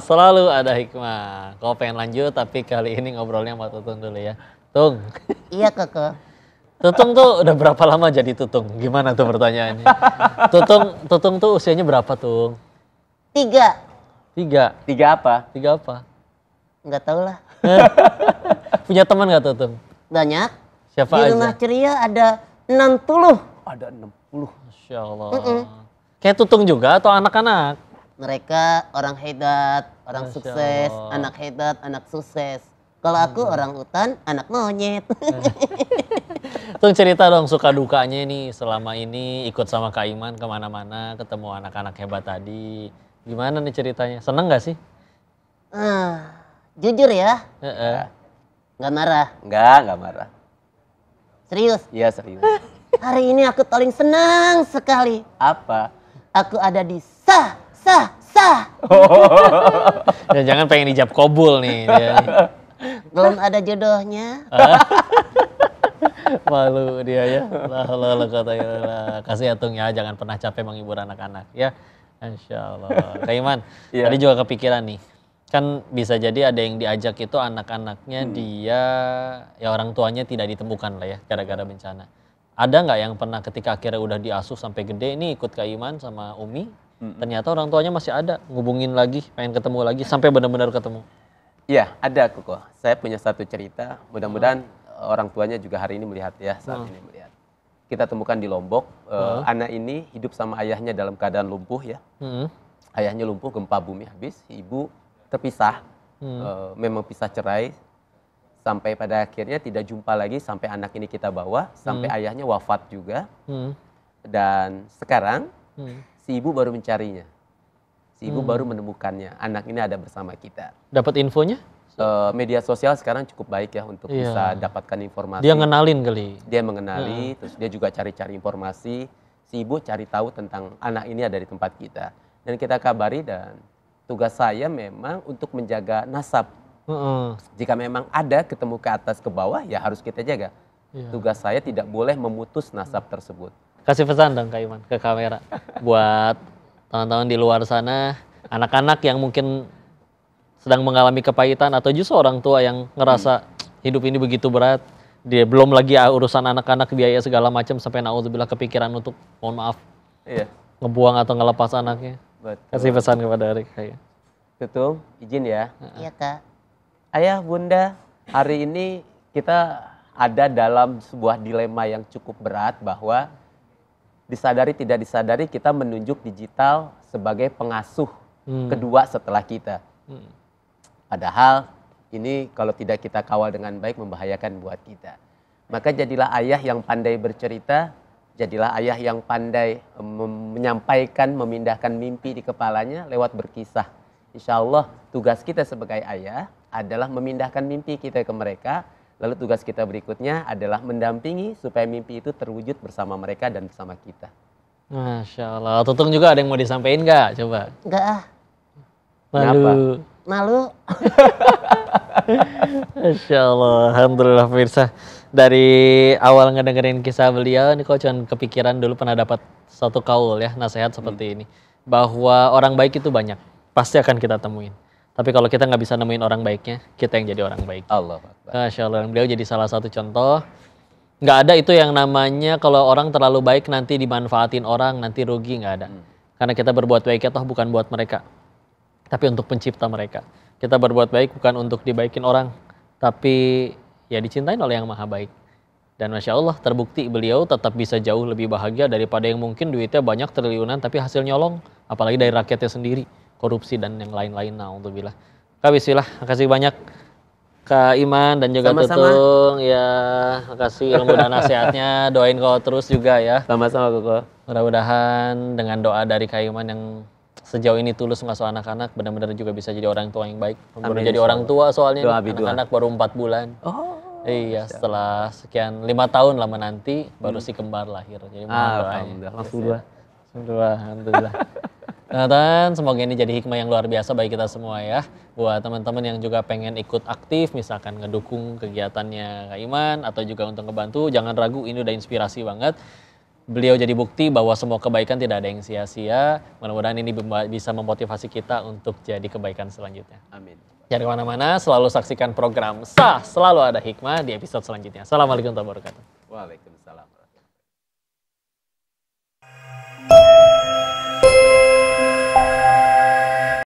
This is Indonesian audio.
Selalu ada hikmah. Kau pengen lanjut tapi kali ini ngobrolnya sama Tutung dulu ya. Tung. Iya kakak. Tutung tuh udah berapa lama jadi Tutung? Gimana tuh pertanyaannya? Tutung tuh usianya berapa Tung? 3. Tiga apa? 3 apa? Nggak tahu lah. Punya teman gak Tutung? Banyak. Siapa Di aja? rumah ceria ada 60. Ada 60. Masya Allah. Kayak Tutung juga atau anak-anak? Mereka orang hebat, orang Masya sukses, Allah. anak hebat, anak sukses. Kalau aku orang utan, anak monyet. Tung cerita dong suka dukanya nih selama ini ikut sama Kak Iman kemana-mana, ketemu anak-anak hebat tadi. Gimana nih ceritanya? Seneng gak sih? Jujur ya, Heeh. nggak marah. Enggak marah. Serius. Iya serius. Hari ini aku paling senang sekali. Apa? Aku ada di sah. Ya, jangan pengen ijab kabul nih dia nih. Belum ada jodohnya. Malu dia ya. Lah katanya lah. Kasih ya Tung ya, jangan pernah capek menghibur anak-anak ya. Insya Allah. Kak Iman, Iya. tadi juga kepikiran nih. Kan bisa jadi ada yang diajak itu anak-anaknya dia ya orang tuanya tidak ditemukan lah ya gara-gara bencana. Ada nggak yang pernah ketika akhirnya udah diasuh sampai gede ini ikut Kak Iman sama Umi, ternyata orang tuanya masih ada, ngubungin lagi, pengen ketemu lagi sampai benar-benar ketemu. Iya ada Koko. Saya punya satu cerita. Mudah-mudahan orang tuanya juga hari ini melihat ya saat ini melihat. Kita temukan di Lombok. Anak ini hidup sama ayahnya dalam keadaan lumpuh ya. Ayahnya lumpuh gempa bumi habis. Ibu terpisah. Memang pisah cerai. Sampai pada akhirnya tidak jumpa lagi sampai anak ini kita bawa. Sampai ayahnya wafat juga. Dan sekarang si ibu baru mencarinya. Si ibu baru menemukannya. Anak ini ada bersama kita. Dapat infonya? Media sosial sekarang cukup baik ya untuk Iya. bisa dapatkan informasi. Dia ngenalin kali. Dia mengenali, terus dia juga cari-cari informasi. Si ibu cari tahu tentang anak ini ada di tempat kita. Dan kita kabari dan tugas saya memang untuk menjaga nasab. Jika memang ada ketemu ke atas ke bawah ya harus kita jaga. Iya. Tugas saya tidak boleh memutus nasab tersebut. Kasih pesan dong Kak Iman ke kamera. Buat teman-teman di luar sana, anak-anak yang mungkin sedang mengalami kepahitan atau justru orang tua yang ngerasa hidup ini begitu berat. Dia belum lagi urusan anak-anak biaya segala macam sampai naudzubillah kepikiran untuk mohon maaf Iya, ngebuang atau ngelepas anaknya. betul. Kasih pesan kepada Erik kayak. Tutung, izin ya. Iya kak. Ayah, bunda, hari ini kita ada dalam sebuah dilema yang cukup berat bahwa disadari tidak disadari kita menunjuk digital sebagai pengasuh kedua setelah kita. Padahal ini kalau tidak kita kawal dengan baik membahayakan buat kita. Maka jadilah ayah yang pandai bercerita, jadilah ayah yang pandai menyampaikan, memindahkan mimpi di kepalanya lewat berkisah. Insya Allah tugas kita sebagai ayah adalah memindahkan mimpi kita ke mereka. Lalu tugas kita berikutnya adalah mendampingi supaya mimpi itu terwujud bersama mereka dan bersama kita. Masya Allah. Tutung juga ada yang mau disampaikan nggak? Coba. Enggak ah. Malu. Malu. Masya Allah. Alhamdulillah Firsa. Dari awal ngedengerin kisah beliau, ini kok cuman kepikiran dulu pernah dapat satu kaul ya, nasihat seperti ini. Bahwa orang baik itu banyak. Pasti akan kita temuin. Tapi kalau kita nggak bisa nemuin orang baiknya, kita yang jadi orang baik. Allah Akbar. Masya Allah, beliau jadi salah satu contoh. Nggak ada itu yang namanya kalau orang terlalu baik nanti dimanfaatin orang, nanti rugi, nggak ada. Karena kita berbuat baik itu bukan buat mereka, tapi untuk pencipta mereka. Kita berbuat baik bukan untuk dibaikin orang, tapi ya dicintain oleh yang maha baik. Dan Masya Allah terbukti beliau tetap bisa jauh lebih bahagia daripada yang mungkin duitnya banyak triliunan tapi hasil nyolong. Apalagi dari rakyatnya sendiri, korupsi dan yang lain-lain. Na'udzubillah. Kak bismillah, makasih banyak Kak Iman dan juga Sama-sama. Tutung. Ya, makasih ilmu dan nasihatnya. Doain kau terus juga ya. Sama-sama Koko. Mudah-mudahan dengan doa dari Kak Iman yang sejauh ini tulus ngasuh anak-anak, benar-benar juga bisa jadi orang tua yang baik. Baru Amin, jadi insya orang tua soalnya Doa nih, bidua. anak-anak baru 4 bulan. Oh. Iya, setelah sekian 5 tahun lah menanti, baru si kembar lahir. Jadi mohon doanya. Alhamdulillah. Langsung dua. Alhamdulillah. Nah, dan semoga ini jadi hikmah yang luar biasa bagi kita semua ya. Buat teman-teman yang juga pengen ikut aktif, misalkan ngedukung kegiatannya Kak Iman atau juga untuk ngebantu, jangan ragu, ini udah inspirasi banget. beliau jadi bukti bahwa semua kebaikan tidak ada yang sia-sia. Mudah-mudahan ini bisa memotivasi kita untuk jadi kebaikan selanjutnya. Amin. Jangan kemana-mana, selalu saksikan program Sah Selalu Ada Hikmah di episode selanjutnya. Assalamualaikum warahmatullahi wabarakatuh. Waalaikumsalam.